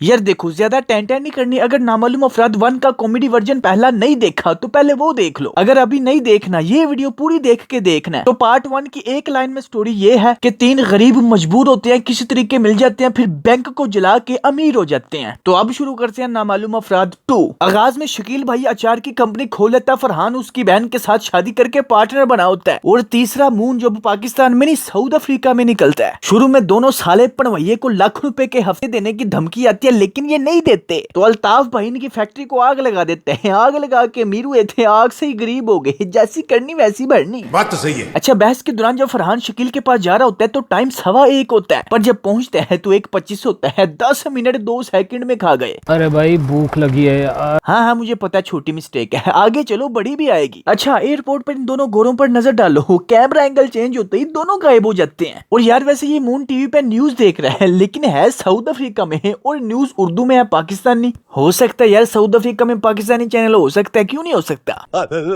यार देखो, ज्यादा टेंशन नहीं करनी। अगर नामालूम अफराद 1 का कॉमेडी वर्जन पहला नहीं देखा तो पहले वो देख लो। अगर अभी नहीं देखना, ये वीडियो पूरी देख के देखना है। तो पार्ट 1 की एक लाइन में स्टोरी ये है कि 3 गरीब मजबूर होते हैं, किसी तरीके मिल जाते हैं, फिर बैंक को जला के अमीर हो जाते हैं। तो अब शुरू करते हैं नामालूम अफराद 2। आगाज में शकील भाई अचार की कंपनी खोल लेता है, फरहान उसकी बहन के साथ शादी करके पार्टनर बना होता है, और तीसरा मून जो पाकिस्तान में नहीं साउथ अफ्रीका में निकलता है। शुरू में दोनों साले पनवैये को लाख रुपए के हफ्ते देने की धमकी आती है, लेकिन ये नहीं देते। तो अल्ताफ भाई की फैक्ट्री को आग लगा देते हैं। आग लगा के अमीर हुए थे, आग से ही गरीब हो गए। जैसी करनी वैसी भरनी। बात तो सही है। अच्छा, बहस के दौरान जब फरहान शकील के पास जा रहा होता है तो टाइम 1:15 होता है, पर जब पहुंचते हैं तो 1:25 होता है। 10 मिनट 2 सेकंड में खा गए। अरे भाई भूख लगी है यार। हाँ, मुझे पता है, छोटी मिस्टेक है, आगे चलो बड़ी भी आएगी। अच्छा, एयरपोर्ट पर इन दोनों गोरों पर नजर डालो। कैमरा एंगल चेंज होते ही दोनों गायब हो जाते हैं। और यार वैसे ये मून टीवी पे न्यूज देख रहा है, लेकिन है साउथ अफ्रीका में है और न्यूज उर्दू में है, पाकिस्तानी। हो सकता है यार साउथ अफ्रीका में पाकिस्तानी चैनल हो सकता है, क्यों नहीं हो सकता।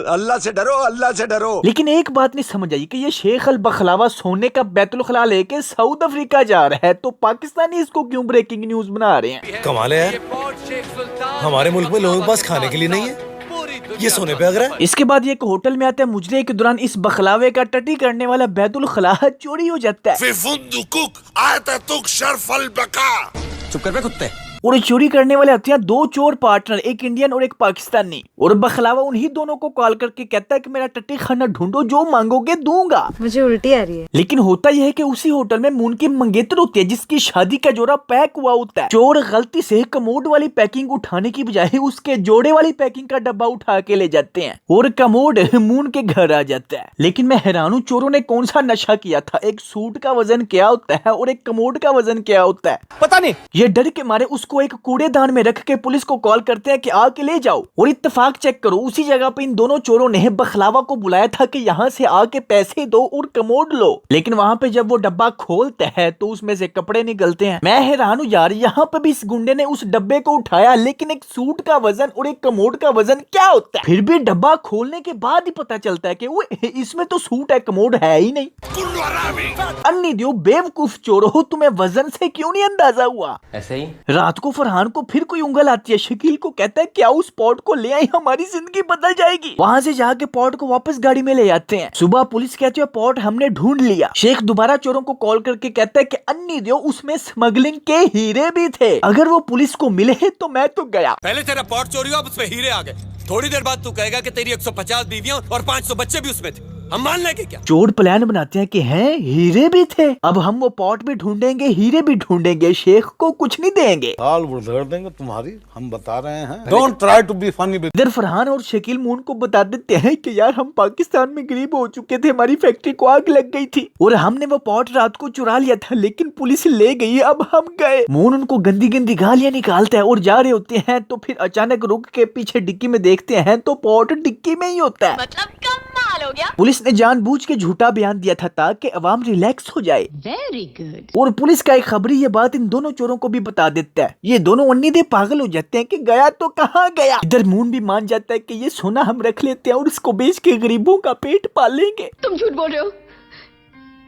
अल्लाह से डरो, अल्लाह से डरो। लेकिन एक बात नहीं समझ आई कि ये शेख अल बखलावा सोने का बैतुल खला लेके साउथ अफ्रीका जा रहा है, तो पाकिस्तानी इसको क्यों ब्रेकिंग न्यूज बना रहे हैं। कमाल है यार, हमारे मुल्क में लोगों के पास खाने के लिए नहीं है, ये सोने पे अगर है। इसके बाद ये एक होटल में आता है। मुजरे के दौरान इस बखलावे का टटी करने वाला बैतुल खला चोरी हो जाता है। चुप कर बे कुत्ते। और चोरी करने वाले आते हैं 2 चोर पार्टनर, एक इंडियन और एक पाकिस्तानी। और बखलावा उन्हीं दोनों को कॉल करके कहता है कि मेरा टट्टी खाना ढूंढो, जो मांगोगे दूंगा। मुझे उल्टी आ रही है। लेकिन होता यह है कि उसी होटल में मून की मंगेतर होती है, जिसकी शादी का जोड़ा पैक हुआ होता है। चोर गलती से कमोड वाली पैकिंग उठाने की बजाय उसके जोड़े वाली पैकिंग का डब्बा उठा के ले जाते हैं, और कमोड मून के घर आ जाता है। लेकिन मैं हैरान हूँ, चोरों ने कौन सा नशा किया था। एक सूट का वजन क्या होता है और एक कमोड का वजन क्या होता है पता नहीं। ये डर के मारे उसको एक कूड़ेदान में रख के पुलिस को कॉल करते हैं कि आके ले जाओ। और इत्तेफाक चेक करो, उसी जगह पे इन दोनों चोरों ने बखलावा को बुलाया था कि यहाँ से आके पैसे दो और कमोड लो। लेकिन वहाँ पे जब वो डब्बा खोलता है तो उसमें से कपड़े निकलते हैं। मैं हैरान हूँ यार, यहाँ पे भी इस गुंडे ने उस डब्बे को उठाया, लेकिन एक सूट का वजन और एक कमोड का वजन क्या होता है। फिर भी डब्बा खोलने के बाद ही पता चलता है कि वो इसमें तो सूट है, कमोड है ही नहीं। अन्नी दियो बेवकूफ चोरों, तुम्हें वजन से क्यों नहीं अंदाजा हुआ। ऐसे ही रात को फरहान को फिर कोई उंगल आती है। शकील को कहता है क्या उस पॉट को ले आई, हमारी जिंदगी बदल जाएगी। वहाँ से जाके पॉट को वापस गाड़ी में ले आते हैं। सुबह पुलिस कहती है पॉट हमने ढूंढ लिया। शेख दोबारा चोरों को कॉल करके कहता है कि अन्नी दियो उसमें स्मगलिंग के हीरे भी थे, अगर वो पुलिस को मिले तो मैं तो गया। पहले तेरा पॉट चोरी हुआ, अब उसमें हीरे आ गए। थोड़ी देर बाद तू कहेगा कि तेरी 150 बीवियां और 500 बच्चे भी उसमें थे, हम मान लेंगे क्या। चोर प्लान बनाते हैं कि हैं हीरे भी थे, अब हम वो पॉट भी ढूंढेंगे, हीरे भी ढूंढेंगे, शेख को कुछ नहीं देंगे। साल उधेड़ देंगे तुम्हारी, हम बता रहे हैं। Don't try to be funny. इधर फरहान और शकील मून को बता देते हैं कि यार हम पाकिस्तान में गरीब हो चुके थे, हमारी फैक्ट्री को आग लग गई थी और हमने वो पॉट रात को चुरा लिया था, लेकिन पुलिस ले गई, अब हम गए। मून उनको गंदी गंदी गालियां निकालता है और जा रहे होते हैं, तो फिर अचानक रुक के पीछे डिक्की में देखते हैं तो पॉट डिक्की में ही होता है। मतलब कमाल हो गया। पुलिस ने जानबूझ के झूठा बयान दिया था ताकि अवाम रिलैक्स हो जाए। Very good. और पुलिस का एक खबरी ये बात इन दोनों चोरों को भी बता देता है। ये दोनों अन्नी दे पागल हो जाते हैं कि गया तो कहाँ गया। इधर मून भी मान जाता है कि ये सोना हम रख लेते हैं और इसको बेच के गरीबों का पेट पालेंगे। तुम झूठ बोल रहे हो,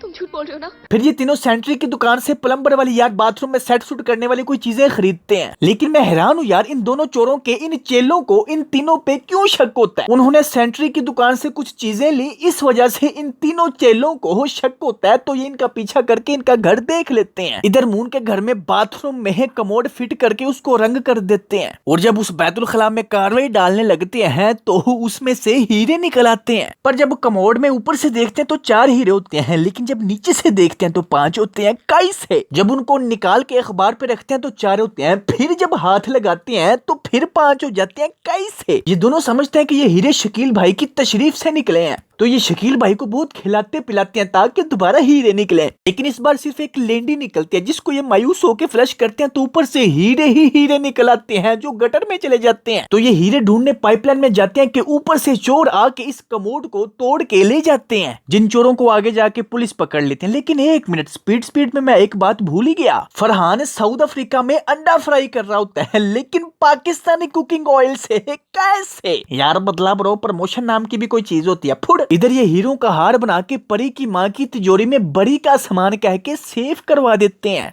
तुम झूठ बोल रहे हो ना। फिर ये तीनों सेंट्री की दुकान से प्लम्बर वाली यार बाथरूम में सेट सूट करने वाली कोई चीजें खरीदते हैं। लेकिन मैं हैरान हूँ यार, इन दोनों चोरों के इन चेलों को इन तीनों पे क्यों शक होता है। उन्होंने सेंट्री की दुकान से कुछ चीजें ली, इस वजह से इन तीनों चेलों को शक होता है, तो ये इनका पीछा करके इनका घर देख लेते हैं। इधर मून के घर में बाथरूम में कमोड फिट करके उसको रंग कर देते हैं, और जब उस बैतुल खला में कार्रवाई डालने लगते हैं तो उसमें से हीरे निकल आते हैं। पर जब कमोड में ऊपर से देखते हैं तो 4 हीरे होते हैं, लेकिन जब नीचे से देखते हैं तो 5 होते हैं। कैसे? जब उनको निकाल के अखबार पे रखते हैं तो 4 होते हैं, फिर जब हाथ लगाते हैं तो फिर 5 हो जाते हैं। कैसे? ये दोनों समझते हैं कि ये हीरे शकील भाई की तशरीफ से निकले हैं, तो ये शकील भाई को बहुत खिलाते पिलाते हैं ताकि दोबारा हीरे निकले। लेकिन इस बार सिर्फ एक लेंडी निकलती है, जिसको ये मायूस होकर फ्लश करते हैं तो ऊपर से हीरे ही हीरे निकल आते हैं जो गटर में चले जाते हैं। तो ये हीरे ढूंढने पाइपलाइन में जाते हैं कि ऊपर से चोर आके इस कमोड को तोड़ के ले जाते हैं, जिन चोरों को आगे जाके पुलिस पकड़ लेते हैं। लेकिन एक मिनट, स्पीड में मैं एक बात भूल ही गया। फरहान साउथ अफ्रीका में अंडा फ्राई कर रहा होता है, लेकिन पाकिस्तानी कुकिंग ऑयल से। कैसे यार? बदला ब्रो, प्रमोशन नाम की भी कोई चीज होती है। फुड। इधर ये हीरों का हार बना के परी की माँ की तिजोरी में बड़ी का सामान कह के सेव करवा देते हैं।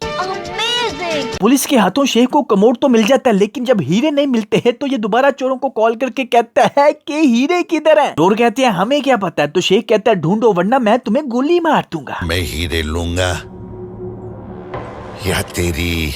darling. पुलिस के हाथों शेख को कमोड तो मिल जाता है, लेकिन जब हीरे नहीं मिलते हैं तो ये दोबारा चोरों को कॉल करके कहता है कि हीरे किधर हैं। चोर कहते हैं हमें क्या पता है, तो शेख कहता है ढूंढो वरना मैं तुम्हें गोली मार दूंगा। मैं हीरे लूंगा या तेरी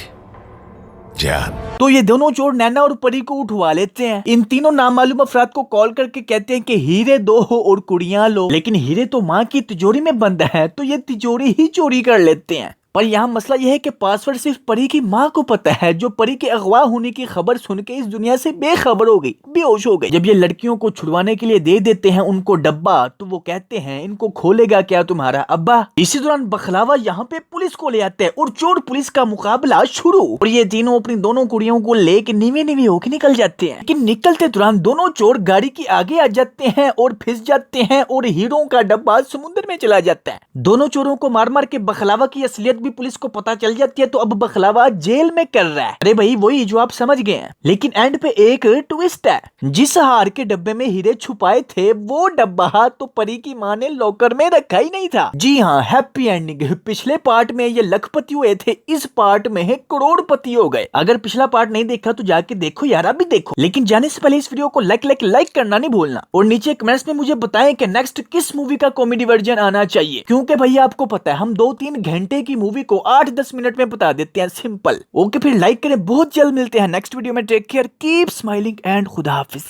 जान। तो ये दोनों चोर नैना और परी को उठवा लेते हैं। इन तीनों नामालूम अफराद को कॉल करके कहते हैं कि हीरे दो हो और कुड़ियां लो, लेकिन हीरे तो माँ की तिजोरी में बंद है, तो ये तिजोरी ही चोरी कर लेते हैं। पर यहाँ मसला यह है कि पासवर्ड सिर्फ परी की माँ को पता है, जो परी के अगवा होने की खबर सुन के इस दुनिया से बेखबर हो गई, बेहोश हो गई। जब ये लड़कियों को छुड़वाने के लिए दे देते हैं उनको डब्बा, तो वो कहते हैं इनको खोलेगा क्या तुम्हारा अब्बा। इसी दौरान बखलावा यहाँ पे पुलिस को ले आते हैं और चोर पुलिस का मुकाबला शुरू। और ये तीनों अपनी दोनों कुड़ियों को लेके नीवे नीवे होके निकल जाते हैं, लेकिन निकलते दौरान दोनों चोर गाड़ी के आगे आ जाते हैं और फिस जाते हैं और हीरों का डब्बा समुद्र में चला जाता है। दोनों चोरों को मार मार के बखलावा की असलियत भी पुलिस को पता चल जाती है, तो अब बखलावा जेल में कर रहा है। अरे भाई वही जो आप समझ गए हैं, लेकिन एंड पे एक ट्विस्ट है। जिस हार के डब्बे में हीरे छुपाए थे वो डब्बा तो परी की माँ ने लॉकर में रखा ही नहीं था। जी हाँ, हैप्पी एंडिंग। पिछले पार्ट में ये लखपति हुए थे, इस पार्ट में है करोड़पति हो गए। अगर पिछला पार्ट नहीं देखा तो जाके देखो यार, अभी देखो। लेकिन जाने से पहले इस वीडियो को लाइक करना नहीं भूलना, और नीचे कमेंट्स में मुझे बताएं कि नेक्स्ट किस मूवी का कॉमेडी वर्जन आना चाहिए, क्योंकि भैया आपको पता है हम 2-3 घंटे की मूवी को 8-10 मिनट में बता देते हैं, सिंपल। ओके फिर लाइक करें, बहुत जल्द मिलते हैं नेक्स्ट वीडियो में। Take care, keep smiling and खुदा हाफिज।